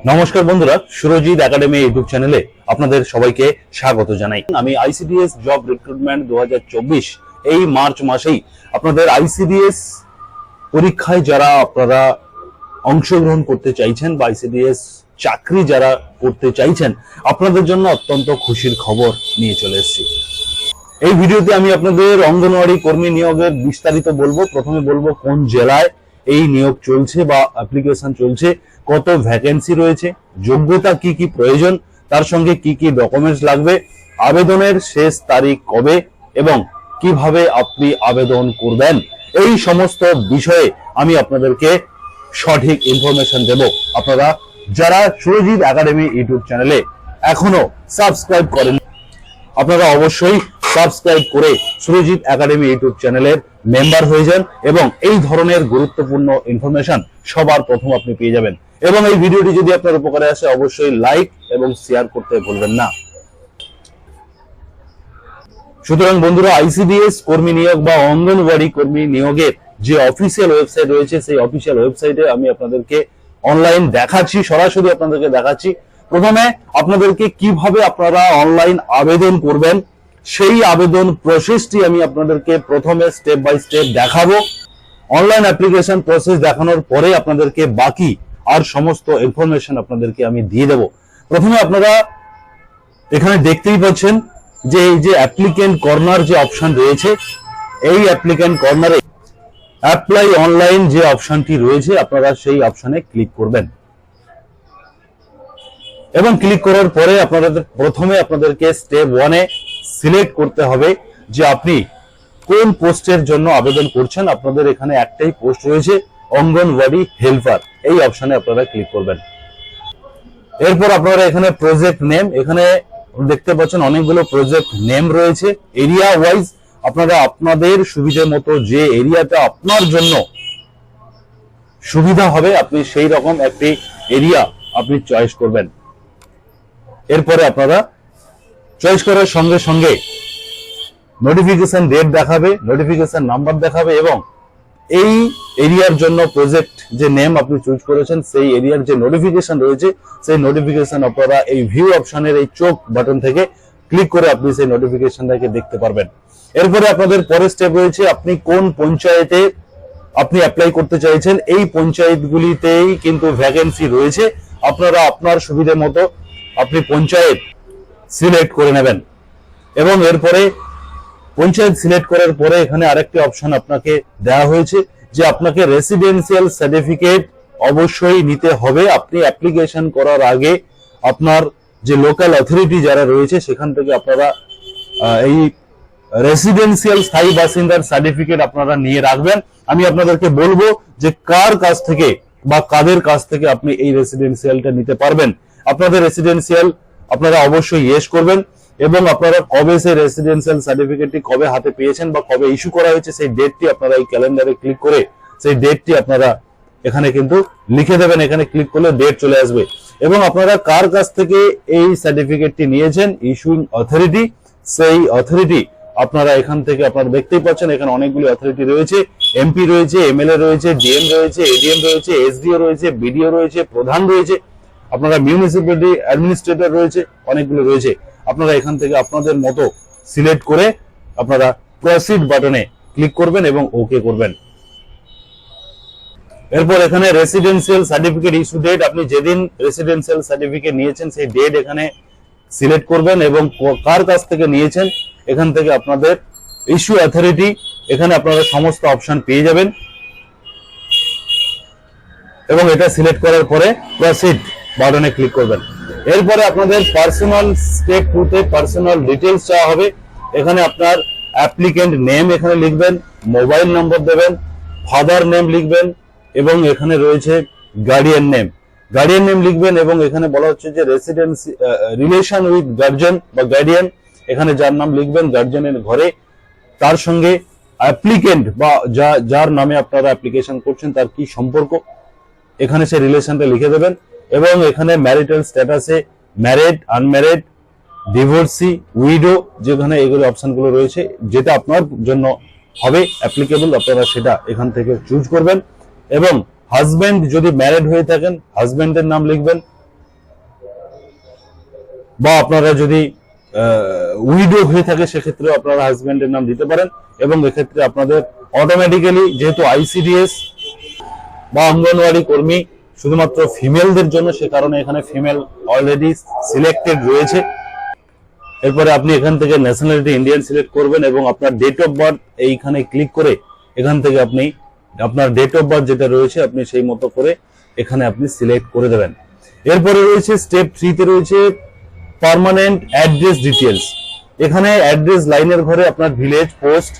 নমস্কার বন্ধুরা, Surajit academy YouTube চ্যানেলে আপনাদের সবাইকে স্বাগত জানাই। আমি আইসিডিএস জব রিক্রুটমেন্ট 2024 এই মার্চ মাসেই আপনাদের আইসিডিএস পরীক্ষায় যারা আপনারা অংশগ্রহণ করতে চাইছেন বা আইসিডিএস চাকরি যারা করতে চাইছেন, আপনাদের জন্য অত্যন্ত খুশির খবর নিয়ে চলে এসেছি। এই ভিডিওতে আমি আপনাদের অঙ্গনওয়াড়ি কর্মী নিয়োগের বিস্তারিত বলবো। প্রথমে বলবো কোন জেলায় এই নিয়োগ চলছে বা অ্যাপ্লিকেশন চলছে, কত ভ্যাকেন্সি রয়েছে, যোগ্যতা কি কি প্রয়োজন, তার সঙ্গে কি কি ডকুমেন্টস লাগবে, আবেদনের শেষ তারিখ কবে এবং কিভাবে আপনি আবেদন করবেন, এই সমস্ত বিষয়ে আমি আপনাদেরকে সঠিক ইনফরমেশন দেব। আপনারা যারা সুরজিৎ একাডেমি ইউটিউব চ্যানেলে এখনো সাবস্ক্রাইব করেন, আপনারা অবশ্যই সাবস্ক্রাইব করে সুরজিৎ একাডেমি ইউটিউব চ্যানেলের মেম্বার হয়ে যান এবং এই ধরনের গুরুত্বপূর্ণ ইনফরমেশন সবার প্রথম আপনি পেয়ে যাবেন। এবং এই ভিডিওটি যদি আপনার উপকারে আসে, অবশ্যই লাইক এবং শেয়ার করতে ভুলবেন না। সুতরাং বন্ধুরা, আইসিডিএস কর্মী নিয়োগ বা অঙ্গনওয়াড়ি কর্মী নিয়োগের যে অফিসিয়াল ওয়েবসাইট রয়েছে, সেই অফিসিয়াল ওয়েবসাইটে আমি আপনাদেরকে অনলাইন দেখাচ্ছি, সরাসরি আপনাদেরকে দেখাচ্ছি। প্রথমে আপনাদেরকে কিভাবে আপনারা অনলাইন আবেদন করবেন, সেই আবেদন প্রসেসটি আমি আপনাদেরকে প্রথমে স্টেপ বাই স্টেপ দেখাবো। অনলাইন অ্যাপ্লিকেশন প্রসেস দেখানোর পরে আপনাদেরকে বাকি আর সমস্ত ইনফরমেশন আপনাদেরকে আমি দিয়ে দেব। প্রথমে আপনারা এখানে দেখতেই পাচ্ছেন যে এই যে অ্যাপ্লিকেন্ট কর্নার যে অপশন রয়েছে, এই অ্যাপ্লিকেন্ট কর্নারে অ্যাপ্লাই অনলাইন যে অপশনটি রয়েছে, আপনারা সেই অপশনে ক্লিক করবেন এবং ক্লিক করার পরে প্রথমে আপনাদেরকে স্টেপ 1-এ সিলেক্ট করতে হবে যে আপনি কোন পোস্টের জন্য আবেদন করছেন। আপনাদের এখানে একটাই পোস্ট রয়েছে, অঙ্গনওয়াড়ি হেল্পার, এই অপশনে আপনারা ক্লিক করবেন। এরপর আপনারা এখানে প্রজেক্ট নেম, এখানে দেখতে পাচ্ছেন অনেকগুলো প্রজেক্ট নেম রয়েছে। এরিয়া ওয়াইজ আপনারা আপনাদের সুবিধা মতো যে এরিয়াটা আপনার জন্য সুবিধা হবে, আপনি সেই রকম একটি এরিয়া আপনি চয়েস করবেন। এরপরে আপনারা চয়েস করার সঙ্গে সঙ্গে নোটিফিকেশন ডেট দেখাবে, নোটিফিকেশন নাম্বার দেখাবে এবং এই এরিয়ার জন্য প্রজেক্ট যে নেম আপনি চুজ করেছেন, সেই এরিয়ার যে নোটিফিকেশন রয়েছে, সেই নোটিফিকেশন আপনারা এই ভিউ অপশনের এই চোখ বাটন থেকে ক্লিক করে আপনি সেই নোটিফিকেশনটাকে দেখতে পারবেন। এরপরে আপনাদের পরের স্টেপ রয়েছে, আপনি কোন পঞ্চায়েতে আপনি অ্যাপ্লাই করতে চাইছেন। এই পঞ্চায়েতগুলিতেই কিন্তু ভ্যাকেন্সি রয়েছে, আপনারা আপনার সুবিধা মতো আপনি পঞ্চায়েত সিলেক্ট করে নেবেন এবং এরপরে পঞ্চায়েত সিলেক্ট করার পরে এখানে আরেকটি অপশন আপনাকে দেওয়া হয়েছে যে আপনাকে রেসিডেন্সিয়াল সার্টিফিকেট অবশ্যই নিতে হবে। আপনি অ্যাপ্লিকেশন করার আগে আপনার যে লোকাল অথরিটি যারা রয়েছে, সেখান থেকে আপনারা এই রেসিডেন্সিয়াল স্থায়ী বাসিন্দার সার্টিফিকেট আপনারা নিয়ে রাখবেন। আমি আপনাদেরকে বলবো যে কার কাছ থেকে বা কাদের কাছ থেকে আপনি এই রেসিডেন্সিয়ালটা নিতে পারবেন। আপনাদের রেসিডেন্সিয়াল আপনারা অবশ্যই ইয়েস করবেন এবং আপনারা কবে সেই রেসিডেন্সিয়াল সার্টিফিকেটটি কবে হাতে পেয়েছেন বা কবে ইস্যু করা হয়েছে, সেই ডেটটি আপনারা এই ক্যালেন্ডারে ক্লিক করে সেই ডেটটি আপনারা এখানে কিন্তু লিখে দেবেন। এখানে ক্লিক করলে ডেট চলে আসবে এবং আপনারা কার কাছ থেকে এই সার্টিফিকেটটি নিয়েছেন, ইস্যুইং অথরিটি, সেই অথরিটি আপনারা এখান থেকে আপনারা দেখতেই পাচ্ছেন এখানে অনেকগুলি অথরিটি রয়েছে, এমপি রয়েছে, এমএলএ রয়েছে, ডিএম রয়েছে, এডিএম রয়েছে, এসডিও রয়েছে, বিডিও রয়েছে, প্রধান রয়েছে, আপনারা মিউনিসিপ্যালিটি অ্যাডমিনিস্ট্রেটর রয়েছে, অনেকগুলো রয়েছে। আপনারা এখান থেকে আপনাদের মতো সিলেক্ট করে আপনারা প্রসিড বাটনে ক্লিক করবেন এবং ওকে করবেন। এরপর এখানে রেসিডেন্সিয়াল সার্টিফিকেট ইস্যু ডেট, আপনি যেদিন রেসিডেন্সিয়াল সার্টিফিকেট নিয়েছেন সেই ডেট এখানে সিলেক্ট করবেন এবং কার কাছ থেকে নিয়েছেন এখান থেকে আপনাদের ইস্যু অথরিটি, এখানে আপনারা সমস্ত অপশন পেয়ে যাবেন এবং এটা সিলেক্ট করার পরে প্রসিড বাটনে ক্লিক করবেন। এরপরে আপনাদের পার্সোনাল স্টেপ 2-তে পার্সোনাল ডিটেইলস চাওয়া হবে। এখানে আপনার অ্যাপ্লিকেন্ট নেম এখানে লিখবেন, মোবাইল নম্বর দেবেন, ফাদার নেম লিখবেন এবং এখানে রয়েছে গার্ডিয়ান নেম, গার্ডিয়ান নেম লিখবেন এবং এখানে বলা হচ্ছে যে রেসিডেন্সি রিলেশন উইথ গার্জিয়ান বা গার্ডিয়ান, এখানে যার নাম লিখবেন গার্জিয়ানের ঘরে, তার সঙ্গে অ্যাপ্লিকেন্ট বা যার নামে আপনারা অ্যাপ্লিকেশন করছেন তার কি সম্পর্ক, এখানে সেই রিলেশনটা লিখে দেবেন এবং এখানে ম্যারিটাল স্ট্যাটাসে ম্যারিড, আনম্যারিড, ডিভোর্সি, উইডো, যেখানে এগুলো অপশনগুলো রয়েছে, যেটা আপনার জন্য হবে অ্যাপ্লিকেবল আপনারা সেটা এখান থেকে চুজ করবেন। এবং হাজবেন্ড যদি ম্যারিড হয়ে থাকেন হাজবেন্ডের নাম লিখবেন, বা আপনারা যদি উইডো হয়ে থাকে সেক্ষেত্রে আপনারা হাজবেন্ডের নাম দিতে পারেন, এবং এক্ষেত্রে আপনাদের অটোমেটিক্যালি যেহেতু আইসিডিএস বা অঙ্গনওয়াড়ি কর্মী শুধুমাত্র ফিমেলদের জন্য, সে কারণে এখানে ফিমেল অলরেডি সিলেক্টেড রয়েছে। এরপরে আপনি এখান থেকে ন্যাশনালিটি ইন্ডিয়ান সিলেক্ট করবেন এবং আপনার ডেট অফ বার্থ এইখানে ক্লিক করে এখান থেকে আপনি আপনার ডেট অফ বার্থ যেটা রয়েছে আপনি সেই মতো করে এখানে আপনি সিলেক্ট করে দেবেন। এরপরে রয়েছে স্টেপ 3 তে রয়েছে পার্মানেন্ট অ্যাড্রেস ডিটেলস। এখানে অ্যাড্রেস লাইনের ঘরে আপনার ভিলেজ, পোস্ট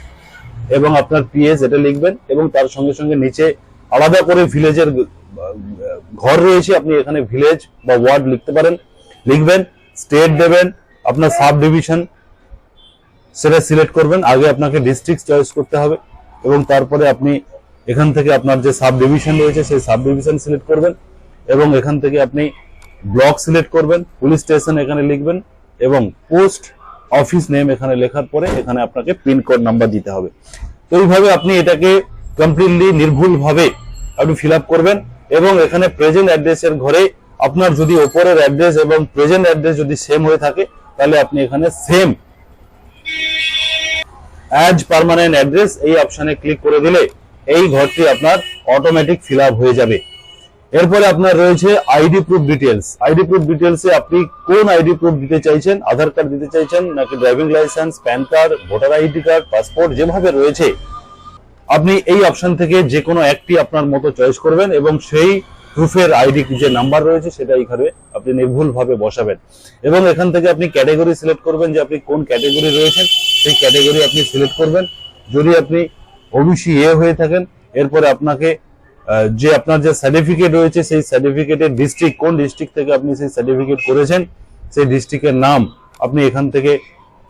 এবং আপনার পিএস এটা লিখবেন, এবং তার সঙ্গে সঙ্গে নিচে আলাদা করে ভিলেজের ঘর রয়েছে, আপনি এখানে ভিলেজ বা ওয়ার্ড লিখতে পারেন, লিখবেন। স্টেট দেবেন, আপনার সাব ডিভিশন সেটা সিলেক্ট করবেন। আগে আপনাকে ডিস্ট্রিক্ট চয়েস করতে হবে এবং তারপরে আপনি এখান থেকে আপনার যে সাব ডিভিশন রয়েছে সেই সাব ডিভিশন সিলেক্ট করবেন, এবং এখান থেকে আপনি ব্লক সিলেক্ট করবেন, পুলিশ স্টেশন এখানে লিখবেন, এবং পোস্ট অফিস নেম এখানে লেখার পরে এখানে আপনাকে পিনকোড নাম্বার দিতে হবে। তো এইভাবে আপনি এটাকে কমপ্লিটলি নির্ভুলভাবে আপনি ফিল আপ করবেন, এবং এখানে প্রেজেন্ট অ্যাড্রেসের ঘরে আপনার যদি ওপরের অ্যাড্রেস এবং প্রেজেন্ট অ্যাড্রেস যদি সেম হয়ে থাকে তাহলে আপনি এখানে সেম অ্যাজ পার্মানেন্ট অ্যাড্রেস এই অপশনে ক্লিক করে দিলে এই ঘরটি আপনার অটোমেটিক ফিল আপ হয়ে যাবে। এরপরে আপনার রয়েছে ID proof details. ID proof ডিটেলসে আপনি কোন আইডি প্রুফ দিতে চাইছেন, আধার কার্ড দিতে চাইছেন নাকি driving licence, pan card, voter ID card, passport, যেভাবে রয়েছে আপনি এই অপশন থেকে যে কোনো একটি আপনার মতো চয়েস করবেন, এবং সেই প্রুফের আইডি যে নাম্বার রয়েছে সেটা এখানে আপনি নির্ভুলভাবে বসাবেন, এবং এখান থেকে আপনি ক্যাটাগরি সিলেক্ট করবেন যে আপনি কোন ক্যাটাগরি রয়েছেন সেই ক্যাটাগরি আপনি সিলেক্ট করবেন। যদি আপনি ওবিসি এ হয়ে থাকেন, এরপরে আপনাকে যে আপনার যে সার্টিফিকেট রয়েছে সেই সার্টিফিকেটের ডিস্ট্রিক্ট, কোন ডিস্ট্রিক্ট থেকে আপনি সেই সার্টিফিকেট করেছেন সেই ডিস্ট্রিক্টের নাম আপনি এখান থেকে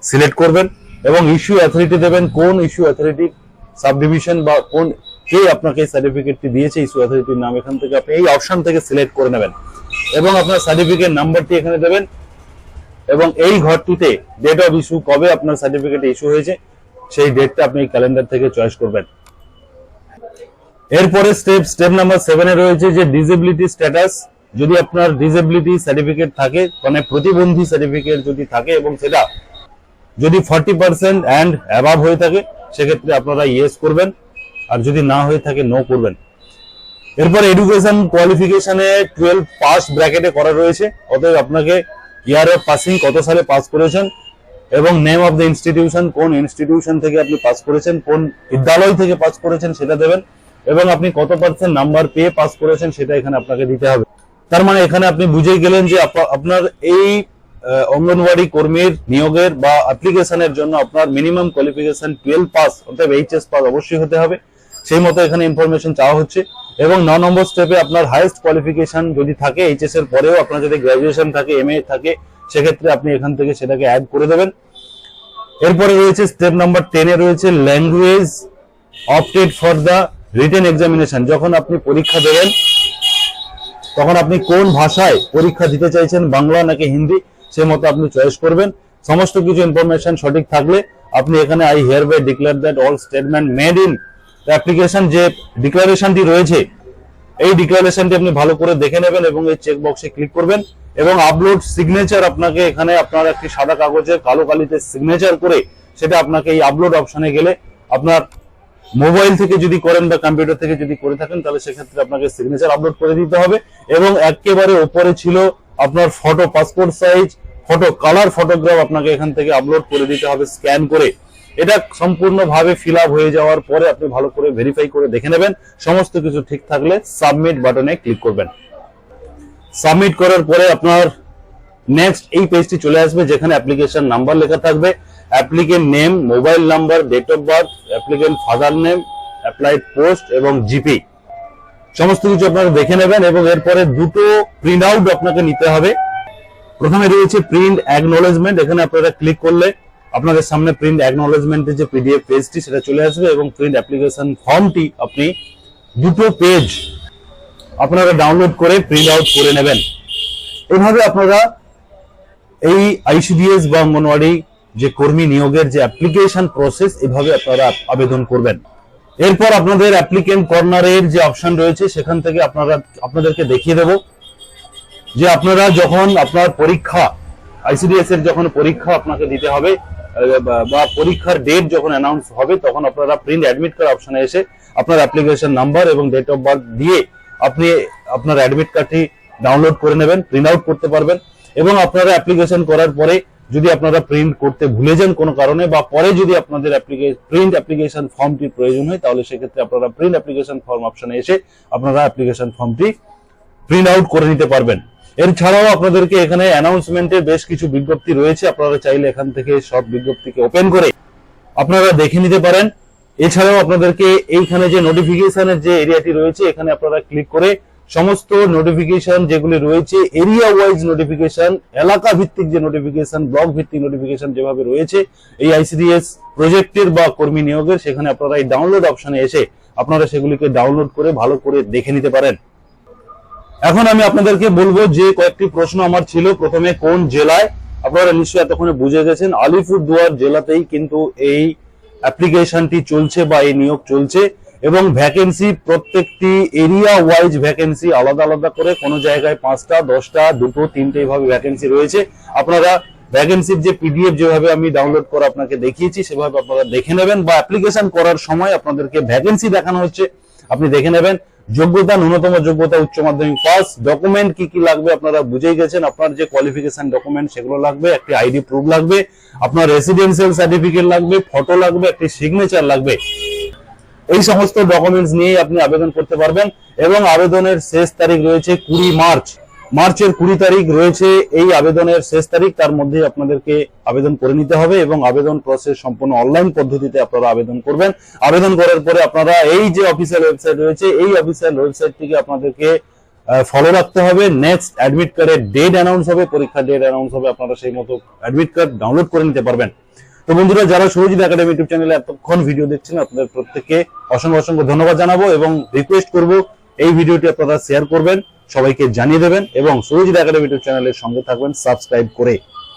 সিলেক্ট করবেন, এবং ইস্যু অথরিটি দেবেন, কোন ইস্যু অথরিটি সাব ডিভিশন বা কোন কে আপনাকে সার্টিফিকেটটি দিয়েছে ইস্যু অথরিটির নাম এখান থেকে আপনি এই অপশন থেকে সিলেক্ট করে নেবেন, এবং আপনার সার্টিফিকেট নাম্বারটি এখানে দেবেন, এবং এই ঘরটিতে ডেট অফ ইস্যু কবে আপনার সার্টিফিকেট ইস্যু হয়েছে সেই ডেটটা আপনি ক্যালেন্ডার থেকে চয়েস করবেন। এরপরে স্টেপ নাম্বার 7 এ রয়েছে যে ডিসেবিলিটি স্ট্যাটাস। যদি আপনার ডিসেবিলিটি সার্টিফিকেট থাকে, মানে প্রতিবন্ধী সার্টিফিকেট যদি থাকে এবং সেটা যদি 40% অ্যান্ড অ্যাবাভ হয়ে থাকে সেক্ষেত্রে আপনারা ইয়েস করবেন, আর যদি না হয়ে থাকে নো করবেন। এরপর এডুকেশন কোয়ালিফিকেশনে 12 পাস ব্র্যাকেটে করা রয়েছে, অতএব আপনাকে ইয়ার অফ পাসিং কত সালে পাস করেছেন এবং নেম অফ দ্য ইনস্টিটিউশন, কোন ইনস্টিটিউশন থেকে আপনি পাস করেছেন, কোন বিদ্যালয় থেকে পাস করেছেন সেটা দেবেন, এবং আপনি কত পার্সেন্ট নাম্বার পেয়ে পাস করেছেন সেটা এখানে আপনাকে দিতে হবে। তার মানে এখানে আপনি বুঝেই গেলেন যে আপনার এই অঙ্গনওয়াড়ি কর্মীর নিয়োগের বা অ্যাপ্লিকেশনের জন্য আপনার মিনিমাম কোয়ালিফিকেশন 12 পাস অর্থাৎ এইচএস পাস অবশ্যই হতে হবে, সেই মতো এখানে ইনফরমেশন চাওয়া হচ্ছে। এবং 9 নম্বর স্টেপে আপনার হাইয়েস্ট কোয়ালিফিকেশন যদি থাকে এইচএস এর পরেও আপনার যদি গ্র্যাজুয়েশন থাকে, এমএ থাকে, সেক্ষেত্রে আপনি এখান থেকে সেটাকে অ্যাড করে দেবেন। এরপরে রয়েছে স্টেপ নাম্বার 10 এ রয়েছে language opted for the written examination. যখন আপনি পরীক্ষা দেবেন তখন আপনি কোন ভাষায় পরীক্ষা দিতে চাইছেন, বাংলা নাকি হিন্দি, সে মতো আপনি চয়েস করবেন। সমস্ত কিছু ইনফরমেশন সঠিক থাকলে আপনি এখানে I hereby declare that all statement made in the application, যে ডিক্লারেশনটি রয়েছে এই ডিক্লারেশনটি আপনি ভালো করে দেখে নেবেন এবং এই চেক বক্সে ক্লিক করবেন, এবং আপলোড সিগনেচার আপনাকে এখানে আপনার একটি সাদা কাগজে কালো কালিতে সিগনেচার করে সেটা আপনাকে এই আপলোড অপশনে গেলে আপনার মোবাইল থেকে যদি করেন বা কম্পিউটার থেকে যদি করে থাকেন তাহলে সেক্ষেত্রে আপনাকে সিগনেচার আপলোড করে দিতে হবে। এবং একেবারে উপরে ছিল আপনার photo, passport size photo, colour photograph আপনাকে এখান থেকে আপলোড করে দিতে হবে স্ক্যান করে। এটা সম্পূর্ণভাবে ফিল আপ হয়ে যাওয়ার পরে আপনি ভালো করে ভেরিফাই করে দেখে নেবেন, সমস্ত কিছু ঠিক থাকলে সাবমিট বাটনে ক্লিক করবেন। সাবমিট করার পরে আপনার নেক্সট এই পেজটি চলে আসবে যেখানে অ্যাপ্লিকেশন নাম্বার লেখা থাকবে, applicant name, mobile number, date of birth, applicant father name, applied post এবং জিপি, সমস্ত কিছু আপনারা দেখে নেবেন। এবং এরপরে দুটো প্রিন্ট আউট আপনাকে নিতে হবে। প্রথমে রয়েছে প্রিন্ট অ্যাকনোলেজমেন্ট, এখানে আপনারা ক্লিক করলে আপনাদের সামনে প্রিন্ট অ্যাকনোলেজমেন্টের যে পিডিএফ পেজটি সেটা চলে আসবে, এবং প্রিন্ট অ্যাপ্লিকেশন ফর্মটি আপনি দুটো পেজ আপনারা ডাউনলোড করে প্রিন্ট আউট করে নেবেন। এভাবে আপনারা এই আইসিডিএস বা অঙ্গনওয়াড়ি যে কর্মী নিয়োগের যে অ্যাপ্লিকেশন প্রসেস এভাবে আপনারা আবেদন করবেন। এরপর আপনাদের অ্যাপ্লিকেন্ট কর্নারের যে অপশন রয়েছে সেখান থেকে আপনাদেরকে দেখিয়ে দেব যে আপনারা যখন আপনার পরীক্ষা আইসিডিএস এর যখন পরীক্ষা আপনাকে দিতে হবে বা পরীক্ষার ডেট যখন অ্যানাউন্স হবে, তখন আপনারা প্রিন্ট অ্যাডমিট কার্ড অপশনে এসে আপনার অ্যাপ্লিকেশন নাম্বার এবং ডেট অফ বার্থ দিয়ে আপনি আপনার অ্যাডমিট কার্ডটি ডাউনলোড করে নেবেন, প্রিন্ট আউট করতে পারবেন। এবং আপনারা অ্যাপ্লিকেশন করার পরে যদি আপনারা প্রিন্ট করতে ভুলে যান কোনো কারণে, বা পরে যদি আপনাদের প্রিন্ট অ্যাপ্লিকেশন ফর্মটির প্রয়োজন হয়, তাহলে সেক্ষেত্রে আপনারা প্রিন্ট অ্যাপ্লিকেশন ফর্ম অপশনে এসে আপনারা অ্যাপ্লিকেশন ফর্মটি প্রিন্ট আউট করে নিতে পারবেন। এছাড়াও আপনাদেরকে এখানে অ্যানাউন্সমেন্টের বেশ কিছু বিজ্ঞপ্তি রয়েছে, আপনারা চাইলে এখান থেকে সব বিজ্ঞপ্তিকে ওপেন করে আপনারা দেখে নিতে পারেন। এছাড়াও আপনাদেরকে এইখানে যে নোটিফিকেশনের যে এরিয়াটি রয়েছে, এখানে আপনারা ক্লিক করে সমস্ত নোটিফিকেশন যেগুলি রয়েছে, এরিয়া ওয়াইজ নোটিফিকেশন, এলাকা ভিত্তিক যে নোটিফিকেশন, ব্লক ভিত্তিক নোটিফিকেশন যেভাবে রয়েছে এই আইসিডিএস প্রজেক্টের বা কর্মী নিয়োগের, সেখানে আপনারা এই ডাউনলোড অপশনে এসে আপনারা সেগুলিকে ডাউনলোড করে ভালো করে দেখে নিতে পারেন। এখন আমি আপনাদেরকে বলবো যে কয়েকটি প্রশ্ন আমার ছিল। প্রথমে কোন জেলায়, আপনারা নিশ্চয়ই এতক্ষণে বুঝে গেছেন আলিপুরদুয়ার জেলাতেই কিন্তু এই অ্যাপ্লিকেশনটি চলছে বা এই নিয়োগ চলছে। এবং ভ্যাকেন্সি প্রত্যেকটি এরিয়া ওয়াইজ ভ্যাকেন্সি আলাদা আলাদা করে, কোনো জায়গায় 5টা 10টা 2টো 3টে এইভাবে ভ্যাকেন্সি রয়েছে। আপনারা ভ্যাকেন্সির যে পিডিএফ যেভাবে আমি ডাউনলোড করে আপনাকে দেখিয়েছি সেভাবে আপনারা দেখে নেবেন, বা অ্যাপ্লিকেশন করার সময় আপনাদেরকে ভ্যাকেন্সি দেখানো হচ্ছে আপনি দেখে নেবেন। যোগ্যতা, ন্যূনতম যোগ্যতা উচ্চ মাধ্যমিক পাস। ডকুমেন্ট কি কি লাগবে আপনারা বুঝেই গেছেন, আপনার যে কোয়ালিফিকেশন ডকুমেন্ট সেগুলো লাগবে, একটি আইডি প্রুফ লাগবে, আপনার রেসিডেন্সিয়াল সার্টিফিকেট লাগবে, ফটো লাগবে, একটি সিগনেচার লাগবে। এই সমস্ত ডকুমেন্টস নিয়ে আপনি আবেদন করতে পারবেন। এবং আবেদনের শেষ তারিখ রয়েছে 20 মার্চ। মার্চের 20 তারিখ রয়েছে এই আবেদনের শেষ তারিখ। তার মধ্যে আপনাদেরকে আবেদন করে নিতে হবে এবং আবেদন প্রসেস সম্পূর্ণ অনলাইন পদ্ধতিতে আপনারা আবেদন করবেন। আবেদন করার পরে আপনারা এই যে অফিসিয়াল ওয়েবসাইট রয়েছে, এই অফিসিয়াল ওয়েবসাইটটিকে আপনাদেরকে ফলো রাখতে হবে। নেক্সট অ্যাডমিট কার্ডের ডেট অ্যানাউন্স হবে, পরীক্ষার ডেট অ্যানাউন্স হবে, আপনারা সেই মতো অ্যাডমিট কার্ড ডাউনলোড করে নিতে পারবেন। তো বন্ধুরা, যারা সুরজিৎ একাডেমি ইউটিউব চ্যানেলে এতক্ষণ ভিডিও দেখছেন, আপনাদের প্রত্যেককে অসংখ্য অসংখ্য ধন্যবাদ জানাবো এবং রিকোয়েস্ট করব এই ভিডিওটি আপনারা শেয়ার করবেন, সবাইকে জানিয়ে দেবেন এবং সুরজিৎ একাডেমি ইউটিউব চ্যানেলের সঙ্গে থাকবেন সাবস্ক্রাইব করে।